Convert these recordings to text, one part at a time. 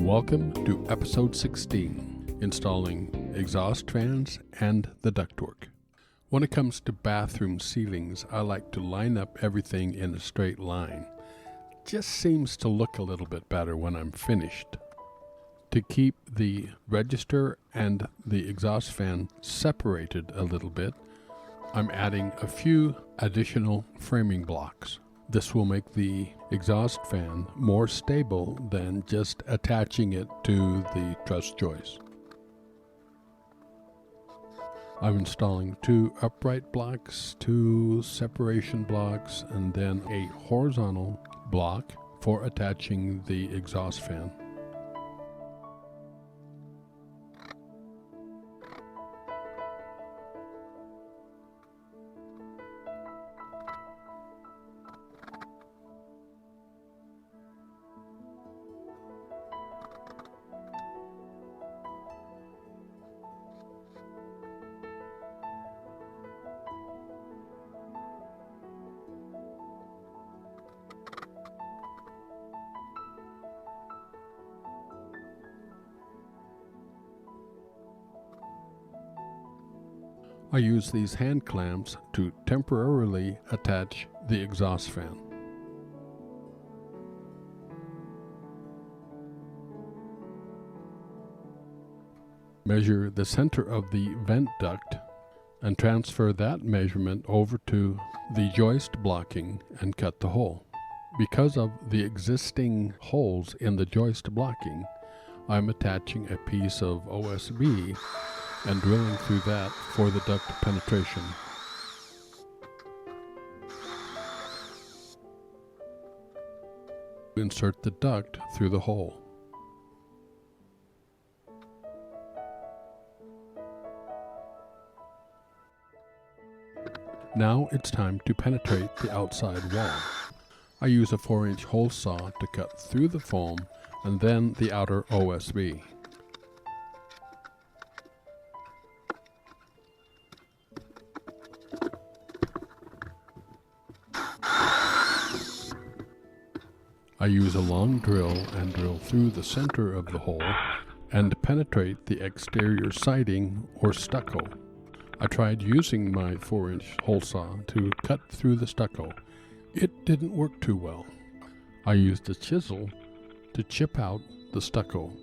Welcome to episode 16, installing exhaust fans and the ductwork. When it comes to bathroom ceilings, I like to line up everything in a straight line. Just seems to look a little bit better when I'm finished. To keep the register and the exhaust fan separated a little bit, I'm adding a few additional framing blocks. This will make the exhaust fan more stable than just attaching it to the truss joist. I'm installing 2 upright blocks, 2 separation blocks, and then a horizontal block for attaching the exhaust fan. I use these hand clamps to temporarily attach the exhaust fan. Measure the center of the vent duct and transfer that measurement over to the joist blocking and cut the hole. Because of the existing holes in the joist blocking, I'm attaching a piece of OSB and drilling through that for the duct penetration. Insert the duct through the hole. Now it's time to penetrate the outside wall. I use a 4-inch hole saw to cut through the foam and then the outer OSB. I use a long drill and drill through the center of the hole and penetrate the exterior siding or stucco. I tried using my 4-inch hole saw to cut through the stucco. It didn't work too well. I used a chisel to chip out the stucco.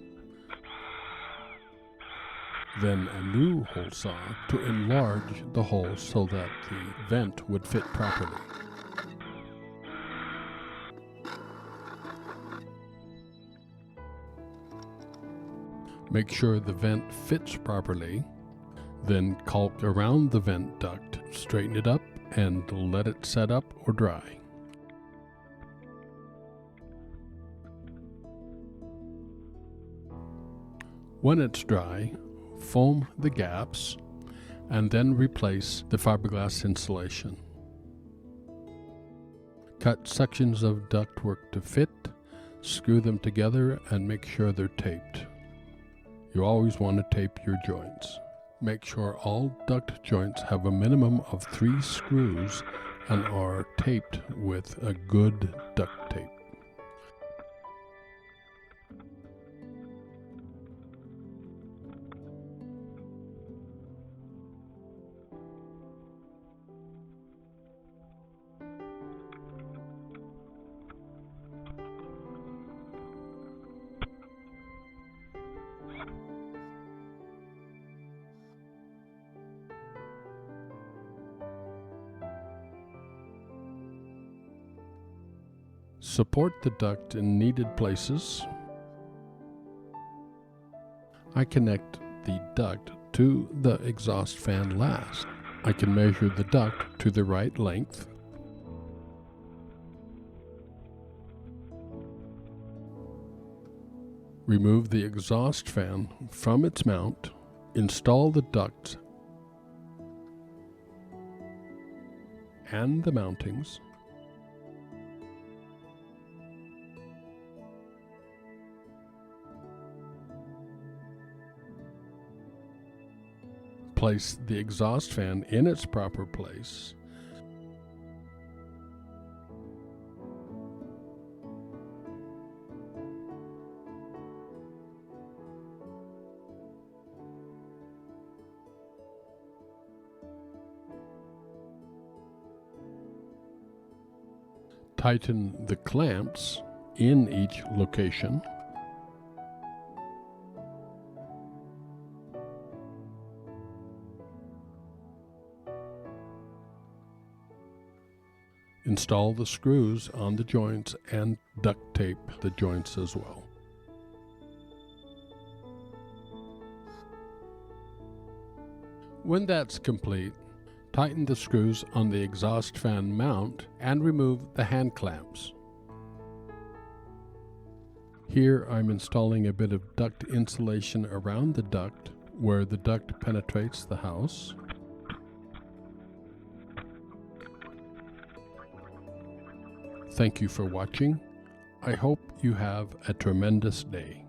Then a new hole saw to enlarge the hole so that the vent would fit properly. Make sure the vent fits properly, then caulk around the vent duct, straighten it up, and let it set up or dry. When it's dry, foam the gaps, and then replace the fiberglass insulation. Cut sections of ductwork to fit, screw them together, and make sure they're taped. You always want to tape your joints. Make sure all duct joints have a minimum of 3 screws and are taped with a good duct tape. Support the duct in needed places. I connect the duct to the exhaust fan last. I can measure the duct to the right length. Remove the exhaust fan from its mount. Install the duct and the mountings. Place the exhaust fan in its proper place. Tighten the clamps in each location. Install the screws on the joints and duct tape the joints as well. When that's complete, tighten the screws on the exhaust fan mount and remove the hand clamps. Here I'm installing a bit of duct insulation around the duct where the duct penetrates the house. Thank you for watching. I hope you have a tremendous day.